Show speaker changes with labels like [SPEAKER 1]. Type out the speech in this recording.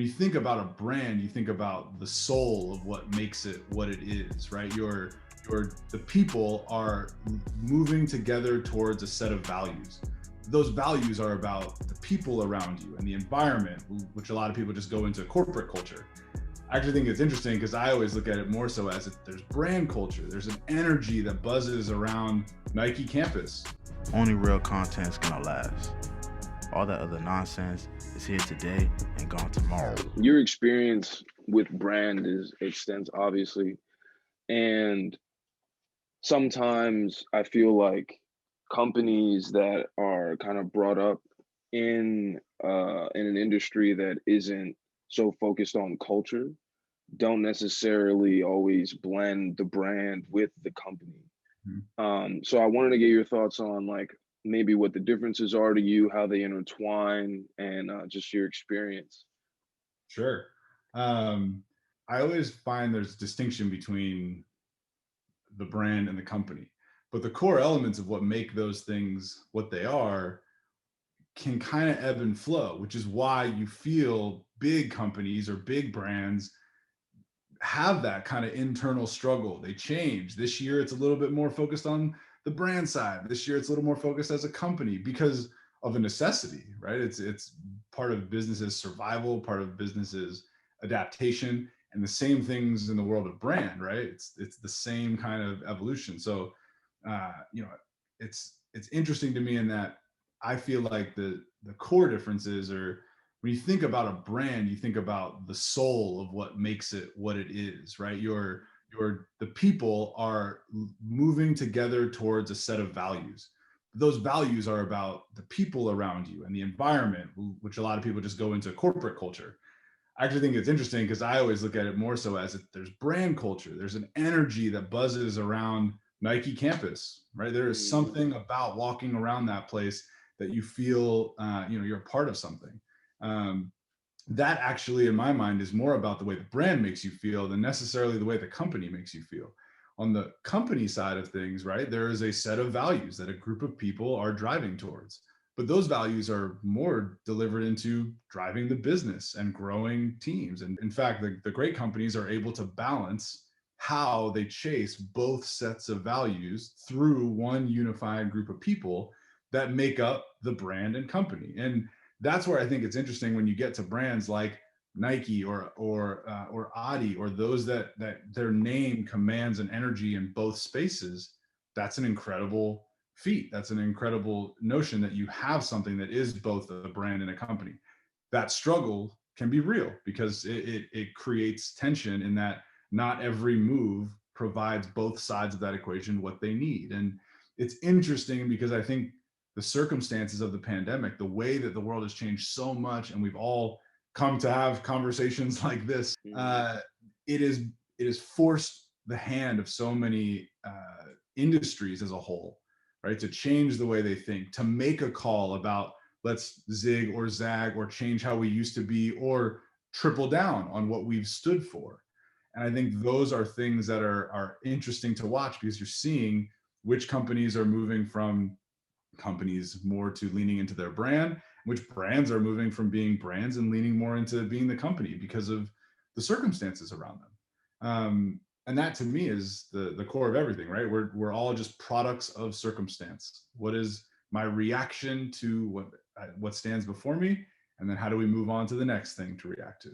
[SPEAKER 1] when you think about a brand, you think about the soul of what makes it what it is, right? The people are moving together towards a set of values. Those values are about the people around you and the environment, which a lot of people just go into corporate culture. I actually think it's interesting because I always look at it more so as there's brand culture. There's an energy that buzzes around Nike campus.
[SPEAKER 2] Only real content's gonna last. All that other nonsense is here today and gone tomorrow.
[SPEAKER 3] Your experience with brand is extensive, obviously. And sometimes I feel like companies that are kind of brought up in an industry that isn't so focused on culture don't necessarily always blend the brand with the company. So I wanted to get your thoughts on like maybe what the differences are to you, how they intertwine, and just your experience.
[SPEAKER 1] Sure. I always find there's distinction between the brand and the company, but the core elements of what make those things what they are can kind of ebb and flow, which is why you feel big companies or big brands have that kind of internal struggle. They change. This year it's a little bit more focused on the brand side. This year it's a little more focused as a company because of a necessity, right? It's part of business's survival, part of business's adaptation, and the same things in the world of brand, right? It's the same kind of evolution. So it's interesting to me in that I feel like the core differences are, when you think about a brand, you think about the soul of what makes it what it is, right? The people are moving together towards a set of values. Those values are about the people around you and the environment, which a lot of people just go into corporate culture. I actually think it's interesting because I always look at it more so as there's brand culture. There's an energy that buzzes around Nike campus, right? There is something about walking around that place that you feel, you're a part of something. That actually, in my mind, is more about the way the brand makes you feel than necessarily the way the company makes you feel. On the company side of things, right, there is a set of values that a group of people are driving towards. But those values are more delivered into driving the business and growing teams. And in fact, the great companies are able to balance how they chase both sets of values through one unified group of people that make up the brand and company. And that's where I think it's interesting when you get to brands like Nike or Adi, or those that their name commands an energy in both spaces. That's an incredible feat. That's an incredible notion that you have something that is both a brand and a company. That struggle can be real because it creates tension in that not every move provides both sides of that equation what they need. And it's interesting because I think the circumstances of the pandemic, the way that the world has changed so much, and we've all come to have conversations like this, it is forced the hand of so many industries as a whole, right, to change the way they think, to make a call about let's zig or zag or change how we used to be or triple down on what we've stood for. And I think those are things that are interesting to watch because you're seeing which companies are moving from companies more to leaning into their brand, which brands are moving from being brands and leaning more into being the company because of the circumstances around them. And that to me is the core of everything, right? We're all just products of circumstance. What is my reaction to what stands before me? And then how do we move on to the next thing to react to?